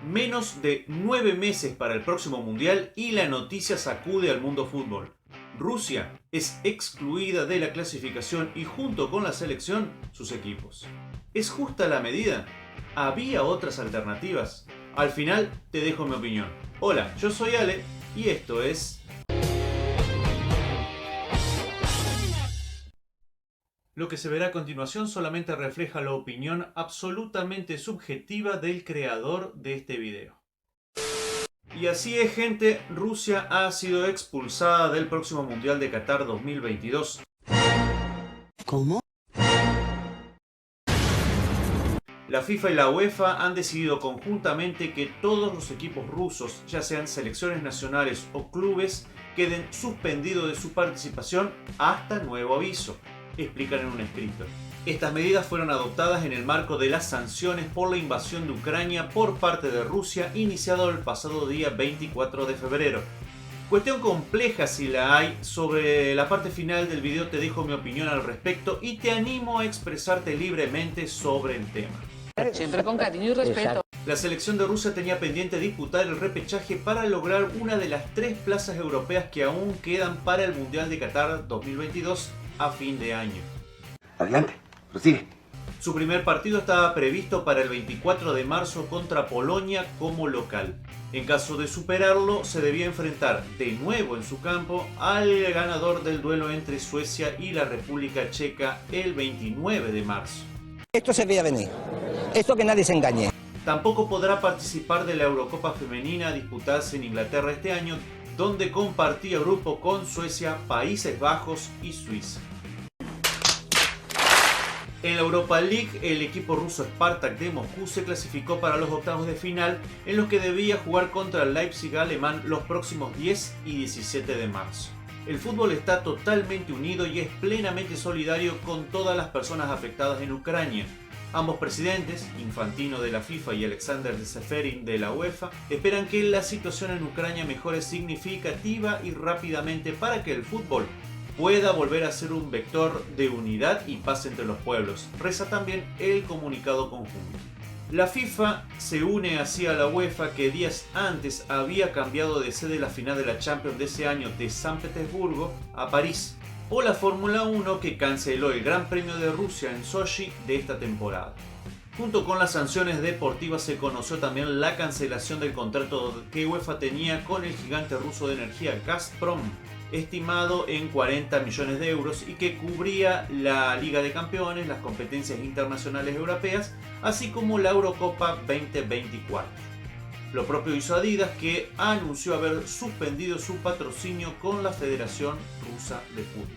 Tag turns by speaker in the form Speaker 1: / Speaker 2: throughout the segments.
Speaker 1: Menos de 9 meses para el próximo mundial y la noticia sacude al mundo fútbol. Rusia es excluida de la clasificación y junto con la selección, sus equipos. ¿Es justa la medida? ¿Había otras alternativas? Al final te dejo mi opinión. Hola, yo soy Ale y esto es... Lo que se verá a continuación solamente refleja la opinión absolutamente subjetiva del creador de este video. Y así es, gente, Rusia ha sido expulsada del próximo Mundial de Qatar 2022.
Speaker 2: ¿Cómo?
Speaker 1: La FIFA y la UEFA han decidido conjuntamente que todos los equipos rusos, ya sean selecciones nacionales o clubes, queden suspendidos de su participación hasta nuevo aviso, explican en un escrito. Estas medidas fueron adoptadas en el marco de las sanciones por la invasión de Ucrania por parte de Rusia, iniciado el pasado día 24 de febrero. Cuestión compleja si la hay. Sobre la parte final del video te dejo mi opinión al respecto y te animo a expresarte libremente sobre el tema.
Speaker 3: Siempre con cariño y respeto.
Speaker 1: La selección de Rusia tenía pendiente disputar el repechaje para lograr una de las 3 plazas europeas que aún quedan para el Mundial de Qatar 2022 a fin de año.
Speaker 2: Adelante, prosigue.
Speaker 1: Su primer partido estaba previsto para el 24 de marzo contra Polonia como local. En caso de superarlo, se debía enfrentar de nuevo en su campo al ganador del duelo entre Suecia y la República Checa el 29 de marzo.
Speaker 4: Esto se veía venir. Esto que nadie se engañe.
Speaker 1: Tampoco podrá participar de la Eurocopa Femenina a disputarse en Inglaterra este año, donde compartía grupo con Suecia, Países Bajos y Suiza. En la Europa League, el equipo ruso Spartak de Moscú se clasificó para los octavos de final, en los que debía jugar contra el Leipzig alemán los próximos 10 y 17 de marzo. El fútbol está totalmente unido y es plenamente solidario con todas las personas afectadas en Ucrania. Ambos presidentes, Infantino de la FIFA y Alexander Seferin de la UEFA, esperan que la situación en Ucrania mejore significativa y rápidamente para que el fútbol pueda volver a ser un vector de unidad y paz entre los pueblos, reza también el comunicado conjunto. La FIFA se une así a la UEFA, que días antes había cambiado de sede la final de la Champions de ese año de San Petersburgo a París, o la Fórmula 1, que canceló el Gran Premio de Rusia en Sochi de esta temporada. Junto con las sanciones deportivas se conoció también la cancelación del contrato que UEFA tenía con el gigante ruso de energía Gazprom, estimado en 40 millones de euros y que cubría la Liga de Campeones, las competencias internacionales europeas, así como la Eurocopa 2024. Lo propio hizo Adidas, que anunció haber suspendido su patrocinio con la Federación Rusa de Fútbol.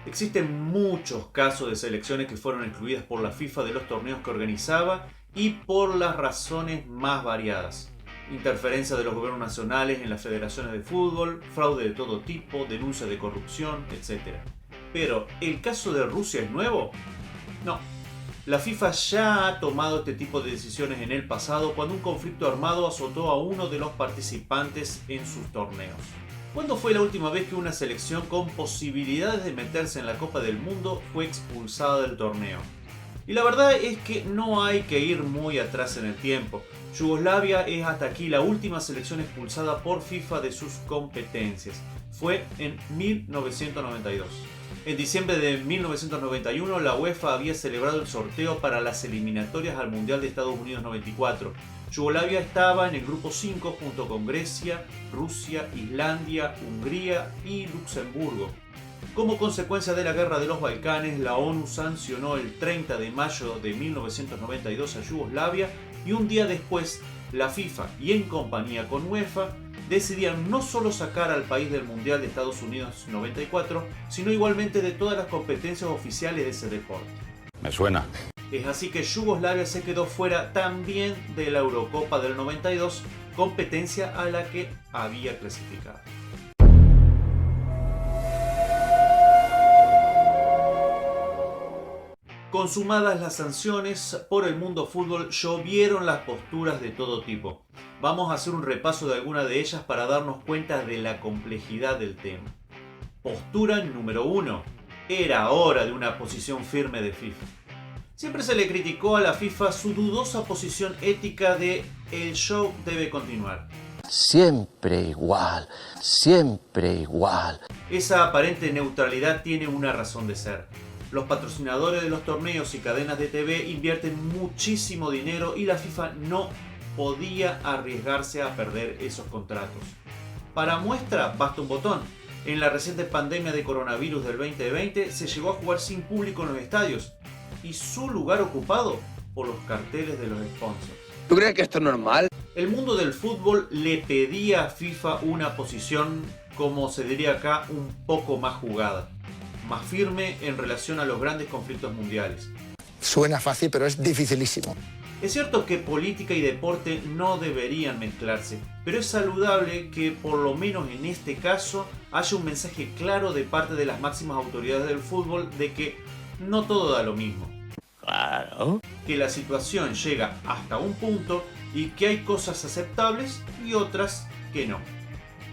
Speaker 1: Existen muchos casos de selecciones que fueron excluidas por la FIFA de los torneos que organizaba y por las razones más variadas. Interferencia de los gobiernos nacionales en las federaciones de fútbol, fraude de todo tipo, denuncia de corrupción, etc. Pero, ¿el caso de Rusia es nuevo? No. La FIFA ya ha tomado este tipo de decisiones en el pasado cuando un conflicto armado azotó a uno de los participantes en sus torneos. ¿Cuándo fue la última vez que una selección con posibilidades de meterse en la Copa del Mundo fue expulsada del torneo? Y la verdad es que no hay que ir muy atrás en el tiempo. Yugoslavia es hasta aquí la última selección expulsada por FIFA de sus competencias. Fue en 1992. En diciembre de 1991, la UEFA había celebrado el sorteo para las eliminatorias al Mundial de Estados Unidos 94. Yugoslavia estaba en el grupo 5 junto con Grecia, Rusia, Islandia, Hungría y Luxemburgo. Como consecuencia de la guerra de los Balcanes, la ONU sancionó el 30 de mayo de 1992 a Yugoslavia y un día después la FIFA, y en compañía con UEFA, decidían no solo sacar al país del Mundial de Estados Unidos 94, sino igualmente de todas las competencias oficiales de ese deporte.
Speaker 5: Me suena.
Speaker 1: Es así que Yugoslavia se quedó fuera también de la Eurocopa del 92, competencia a la que había clasificado. Consumadas las sanciones, por el mundo fútbol llovieron las posturas de todo tipo. Vamos a hacer un repaso de algunas de ellas para darnos cuenta de la complejidad del tema. Postura número 1. Era hora de una posición firme de FIFA. Siempre se le criticó a la FIFA su dudosa posición ética de el show debe continuar.
Speaker 2: Siempre igual, siempre igual.
Speaker 1: Esa aparente neutralidad tiene una razón de ser. Los patrocinadores de los torneos y cadenas de TV invierten muchísimo dinero y la FIFA no podía arriesgarse a perder esos contratos. Para muestra, basta un botón. En la reciente pandemia de coronavirus del 2020 se llegó a jugar sin público en los estadios y su lugar ocupado por los carteles de los sponsors.
Speaker 2: ¿Tú crees que esto es normal?
Speaker 1: El mundo del fútbol le pedía a FIFA una posición, como se diría acá, un poco más jugada, más firme en relación a los grandes conflictos mundiales.
Speaker 5: Suena fácil, pero es dificilísimo.
Speaker 1: Es cierto que política y deporte no deberían mezclarse, pero es saludable que por lo menos en este caso haya un mensaje claro de parte de las máximas autoridades del fútbol de que no todo da lo mismo.
Speaker 2: Claro.
Speaker 1: Que la situación llega hasta un punto y que hay cosas aceptables y otras que no.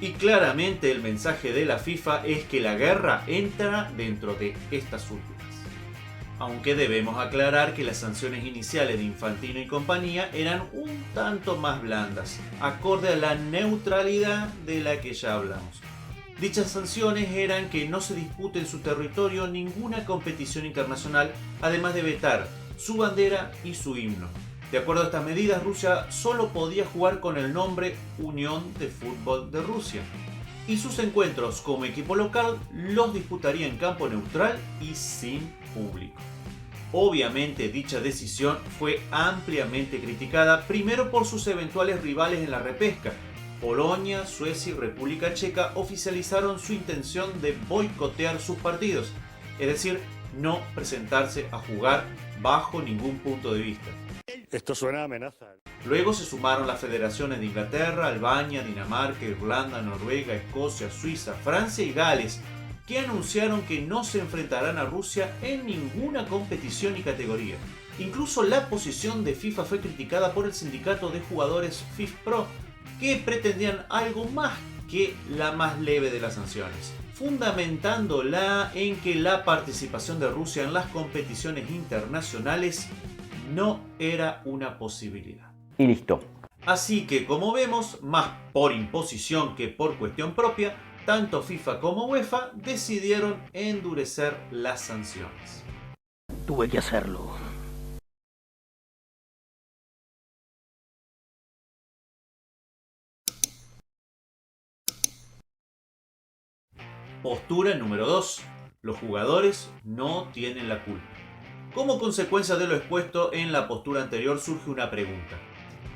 Speaker 1: Y claramente el mensaje de la FIFA es que la guerra entra dentro de estas últimas. Aunque debemos aclarar que las sanciones iniciales de Infantino y compañía eran un tanto más blandas, acorde a la neutralidad de la que ya hablamos. Dichas sanciones eran que no se dispute en su territorio ninguna competición internacional, además de vetar su bandera y su himno. De acuerdo a estas medidas, Rusia solo podía jugar con el nombre Unión de Fútbol de Rusia, y sus encuentros como equipo local los disputaría en campo neutral y sin público. Obviamente dicha decisión fue ampliamente criticada, primero por sus eventuales rivales en la repesca. Polonia, Suecia y República Checa oficializaron su intención de boicotear sus partidos, es decir, no presentarse a jugar bajo ningún punto de vista.
Speaker 6: Esto suena a amenaza.
Speaker 1: Luego se sumaron las federaciones de Inglaterra, Albania, Dinamarca, Irlanda, Noruega, Escocia, Suiza, Francia y Gales, que anunciaron que no se enfrentarán a Rusia en ninguna competición y categoría. Incluso la posición de FIFA fue criticada por el sindicato de jugadores FIFPro, que pretendían algo más que la más leve de las sanciones, fundamentándola en que la participación de Rusia en las competiciones internacionales no era una posibilidad.
Speaker 2: Y listo.
Speaker 1: Así que, como vemos, más por imposición que por cuestión propia, tanto FIFA como UEFA decidieron endurecer las sanciones.
Speaker 2: Tuve que hacerlo.
Speaker 1: Postura número 2. Los jugadores no tienen la culpa. Como consecuencia de lo expuesto en la postura anterior surge una pregunta.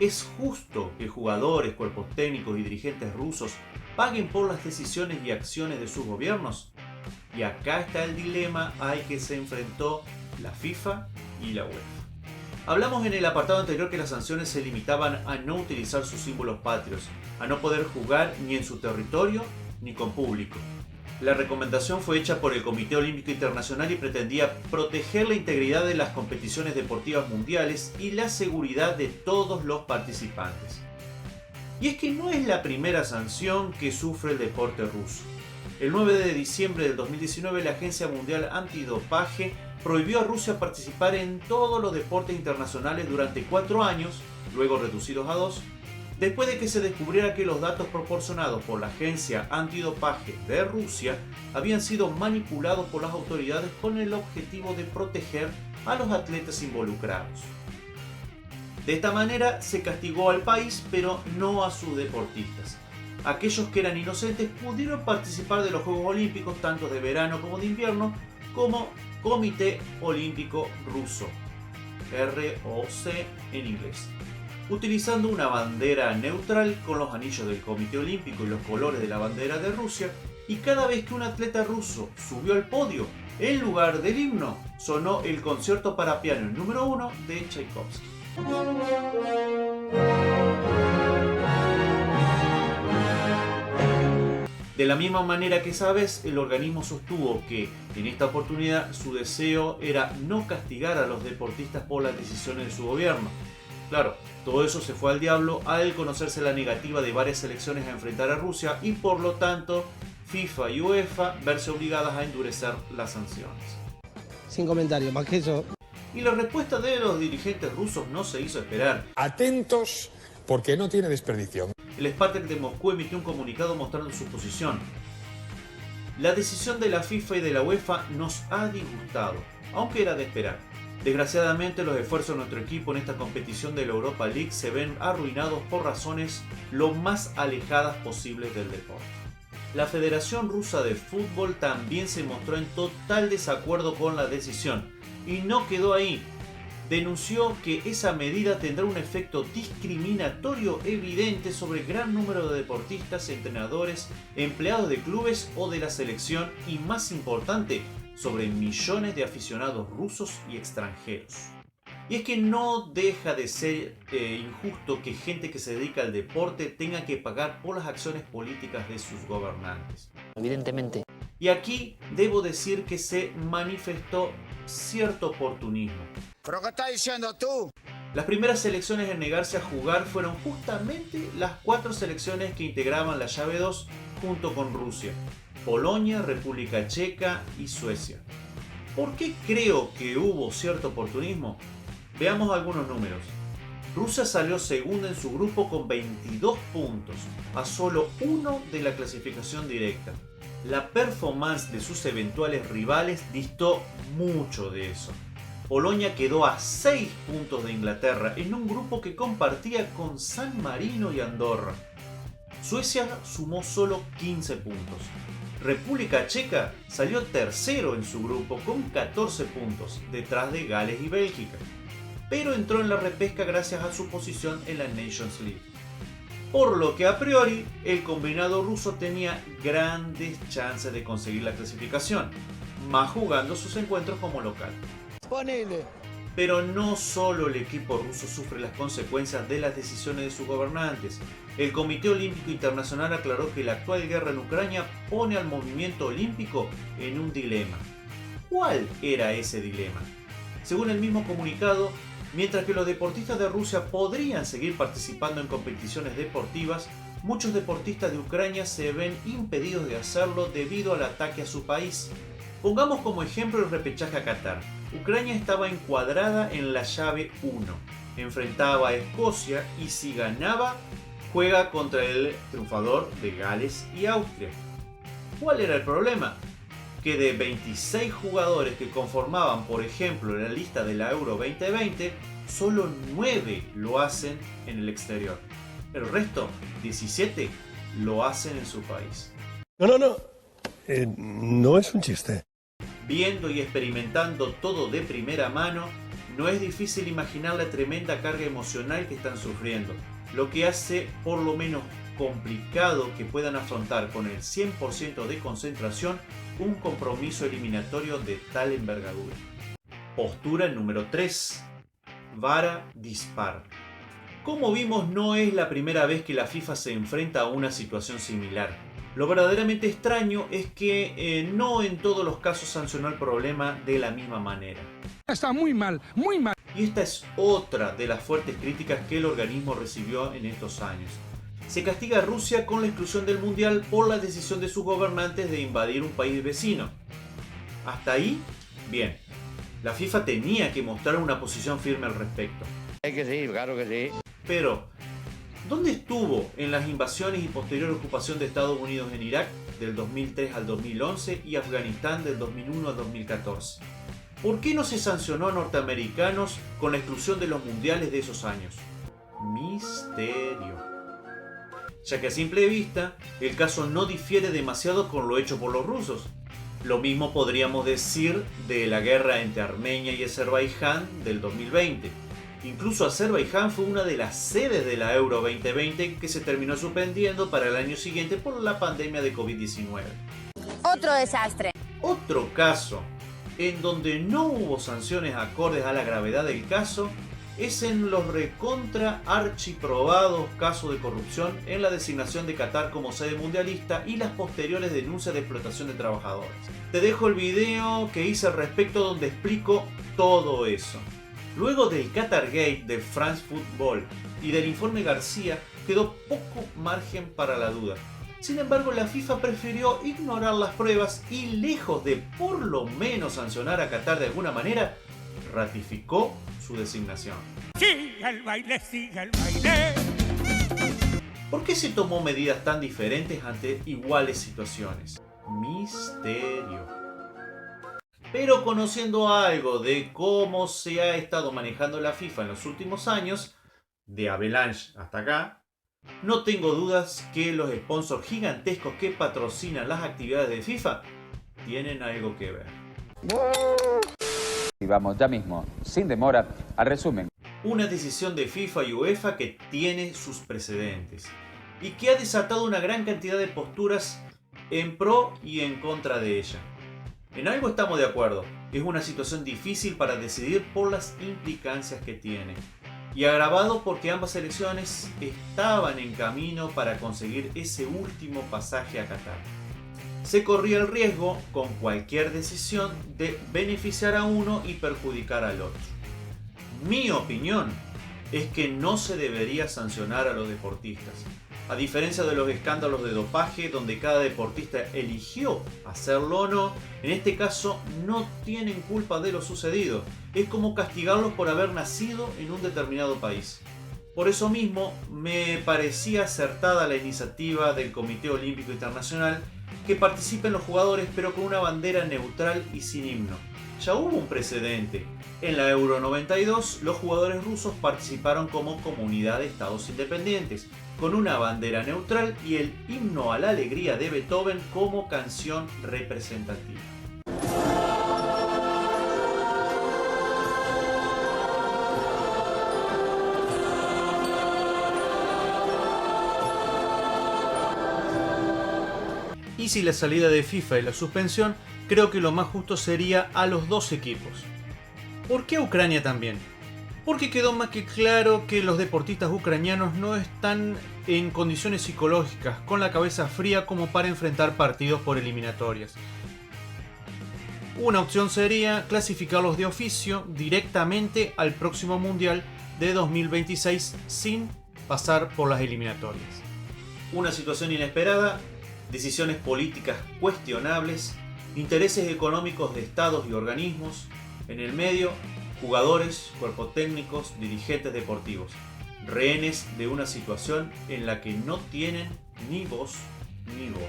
Speaker 1: ¿Es justo que jugadores, cuerpos técnicos y dirigentes rusos paguen por las decisiones y acciones de sus gobiernos? Y acá está el dilema al que se enfrentó la FIFA y la UEFA. Hablamos en el apartado anterior que las sanciones se limitaban a no utilizar sus símbolos patrios, a no poder jugar ni en su territorio ni con público. La recomendación fue hecha por el Comité Olímpico Internacional y pretendía proteger la integridad de las competiciones deportivas mundiales y la seguridad de todos los participantes. Y es que no es la primera sanción que sufre el deporte ruso. El 9 de diciembre del 2019 la Agencia Mundial Antidopaje prohibió a Rusia participar en todos los deportes internacionales durante 4 años, luego reducidos a 2, después de que se descubriera que los datos proporcionados por la Agencia Antidopaje de Rusia habían sido manipulados por las autoridades con el objetivo de proteger a los atletas involucrados. De esta manera se castigó al país, pero no a sus deportistas. Aquellos que eran inocentes pudieron participar de los Juegos Olímpicos, tanto de verano como de invierno, como Comité Olímpico Ruso, ROC en inglés, utilizando una bandera neutral con los anillos del Comité Olímpico y los colores de la bandera de Rusia, y cada vez que un atleta ruso subió al podio, en lugar del himno, sonó el concierto para piano número 1 de Tchaikovsky. De la misma manera que sabes, el organismo sostuvo que, en esta oportunidad, su deseo era no castigar a los deportistas por las decisiones de su gobierno. Claro, todo eso se fue al diablo al conocerse la negativa de varias selecciones a enfrentar a Rusia y por lo tanto FIFA y UEFA verse obligadas a endurecer las sanciones.
Speaker 7: Sin comentarios, más que eso.
Speaker 1: Y la respuesta de los dirigentes rusos no se hizo esperar.
Speaker 8: Atentos, porque no tiene desperdicio.
Speaker 1: El Spartak de Moscú emitió un comunicado mostrando su posición. La decisión de la FIFA y de la UEFA nos ha disgustado, aunque era de esperar. Desgraciadamente, los esfuerzos de nuestro equipo en esta competición de la Europa League se ven arruinados por razones lo más alejadas posibles del deporte. La Federación Rusa de Fútbol también se mostró en total desacuerdo con la decisión y no quedó ahí. Denunció que esa medida tendrá un efecto discriminatorio evidente sobre gran número de deportistas, entrenadores, empleados de clubes o de la selección y, más importante, sobre millones de aficionados rusos y extranjeros. Y es que no deja de ser injusto que gente que se dedica al deporte tenga que pagar por las acciones políticas de sus gobernantes.
Speaker 3: Evidentemente.
Speaker 1: Y aquí debo decir que se manifestó cierto oportunismo.
Speaker 5: ¿Pero qué estás diciendo tú?
Speaker 1: Las primeras selecciones en negarse a jugar fueron justamente las 4 selecciones que integraban la llave 2 junto con Rusia: Polonia, República Checa y Suecia. ¿Por qué creo que hubo cierto oportunismo? Veamos algunos números. Rusia salió segunda en su grupo con 22 puntos, a solo 1 de la clasificación directa. La performance de sus eventuales rivales distó mucho de eso. Polonia quedó a 6 puntos de Inglaterra en un grupo que compartía con San Marino y Andorra. Suecia sumó solo 15 puntos. República Checa salió tercero en su grupo con 14 puntos, detrás de Gales y Bélgica, pero entró en la repesca gracias a su posición en la Nations League. Por lo que a priori el combinado ruso tenía grandes chances de conseguir la clasificación, más jugando sus encuentros como local.
Speaker 5: Ponele.
Speaker 1: Pero no solo el equipo ruso sufre las consecuencias de las decisiones de sus gobernantes. El Comité Olímpico Internacional aclaró que la actual guerra en Ucrania pone al movimiento olímpico en un dilema. ¿Cuál era ese dilema? Según el mismo comunicado, mientras que los deportistas de Rusia podrían seguir participando en competiciones deportivas, muchos deportistas de Ucrania se ven impedidos de hacerlo debido al ataque a su país. Pongamos como ejemplo el repechaje a Qatar. Ucrania estaba encuadrada en la llave 1, enfrentaba a Escocia y si ganaba, juega contra el triunfador de Gales y Austria. ¿Cuál era el problema? Que de 26 jugadores que conformaban, por ejemplo, la lista de la Euro 2020, solo 9 lo hacen en el exterior. El resto, 17, lo hacen en su país.
Speaker 8: No es un chiste.
Speaker 1: Viendo y experimentando todo de primera mano, no es difícil imaginar la tremenda carga emocional que están sufriendo, lo que hace por lo menos complicado que puedan afrontar con el 100% de concentración un compromiso eliminatorio de tal envergadura. Postura número 3. Vara dispar. Como vimos, no es la primera vez que la FIFA se enfrenta a una situación similar. Lo verdaderamente extraño es que no en todos los casos sancionó el problema de la misma manera.
Speaker 7: Está muy mal, muy mal.
Speaker 1: Y esta es otra de las fuertes críticas que el organismo recibió en estos años. Se castiga a Rusia con la exclusión del Mundial por la decisión de sus gobernantes de invadir un país vecino. Hasta ahí, bien. La FIFA tenía que mostrar una posición firme al respecto.
Speaker 2: Es que sí, claro que sí.
Speaker 1: Pero, ¿dónde estuvo en las invasiones y posterior ocupación de Estados Unidos en Irak del 2003 al 2011 y Afganistán del 2001 al 2014? ¿Por qué no se sancionó a norteamericanos con la exclusión de los mundiales de esos años? Misterio. Ya que a simple vista, el caso no difiere demasiado con lo hecho por los rusos. Lo mismo podríamos decir de la guerra entre Armenia y Azerbaiyán del 2020. Incluso Azerbaiyán fue una de las sedes de la Euro 2020 que se terminó suspendiendo para el año siguiente por la pandemia de COVID-19.
Speaker 9: Otro desastre.
Speaker 1: Otro caso en donde no hubo sanciones acordes a la gravedad del caso es en los recontra archiprobados casos de corrupción en la designación de Qatar como sede mundialista y las posteriores denuncias de explotación de trabajadores. Te dejo el video que hice al respecto donde explico todo eso. Luego del Qatargate de France Football y del informe García, quedó poco margen para la duda. Sin embargo, la FIFA prefirió ignorar las pruebas y, lejos de por lo menos sancionar a Qatar de alguna manera, ratificó su designación.
Speaker 10: Siga el baile, siga el baile.
Speaker 1: ¿Por qué se tomó medidas tan diferentes ante iguales situaciones? Misterio. Pero conociendo algo de cómo se ha estado manejando la FIFA en los últimos años, de Avalanche hasta acá, no tengo dudas que los sponsors gigantescos que patrocinan las actividades de FIFA tienen algo que ver.
Speaker 11: Y vamos ya mismo, sin demora, al resumen.
Speaker 1: Una decisión de FIFA y UEFA que tiene sus precedentes y que ha desatado una gran cantidad de posturas en pro y en contra de ella. En algo estamos de acuerdo, es una situación difícil para decidir por las implicancias que tiene, y agravado porque ambas selecciones estaban en camino para conseguir ese último pasaje a Qatar. Se corría el riesgo, con cualquier decisión, de beneficiar a uno y perjudicar al otro. Mi opinión es que no se debería sancionar a los deportistas. A diferencia de los escándalos de dopaje, donde cada deportista eligió hacerlo o no, en este caso no tienen culpa de lo sucedido. Es como castigarlos por haber nacido en un determinado país. Por eso mismo, me parecía acertada la iniciativa del Comité Olímpico Internacional que participen los jugadores, pero con una bandera neutral y sin himno. Ya hubo un precedente. En la Euro 92, los jugadores rusos participaron como comunidad de estados independientes, con una bandera neutral y el himno a la alegría de Beethoven como canción representativa. Y si la salida de FIFA y la suspensión, creo que lo más justo sería a los dos equipos. ¿Por qué a Ucrania también? Porque quedó más que claro que los deportistas ucranianos no están en condiciones psicológicas, con la cabeza fría como para enfrentar partidos por eliminatorias. Una opción sería clasificarlos de oficio directamente al próximo Mundial de 2026 sin pasar por las eliminatorias. Una situación inesperada, decisiones políticas cuestionables, intereses económicos de estados y organismos, en el medio, jugadores, cuerpos técnicos, dirigentes deportivos, rehenes de una situación en la que no tienen ni voz ni voto.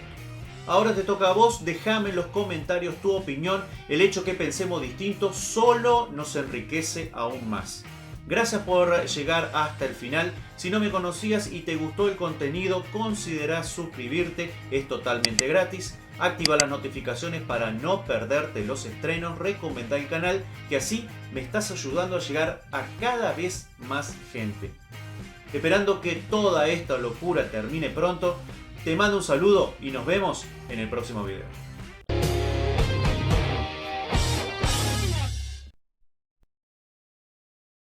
Speaker 1: Ahora te toca a vos, déjame en los comentarios tu opinión, el hecho que pensemos distinto solo nos enriquece aún más. Gracias por llegar hasta el final. Si no me conocías y te gustó el contenido, considera suscribirte, es totalmente gratis. Activa las notificaciones para no perderte los estrenos, recomendá el canal, que así me estás ayudando a llegar a cada vez más gente. Esperando que toda esta locura termine pronto, te mando un saludo y nos vemos en el próximo video.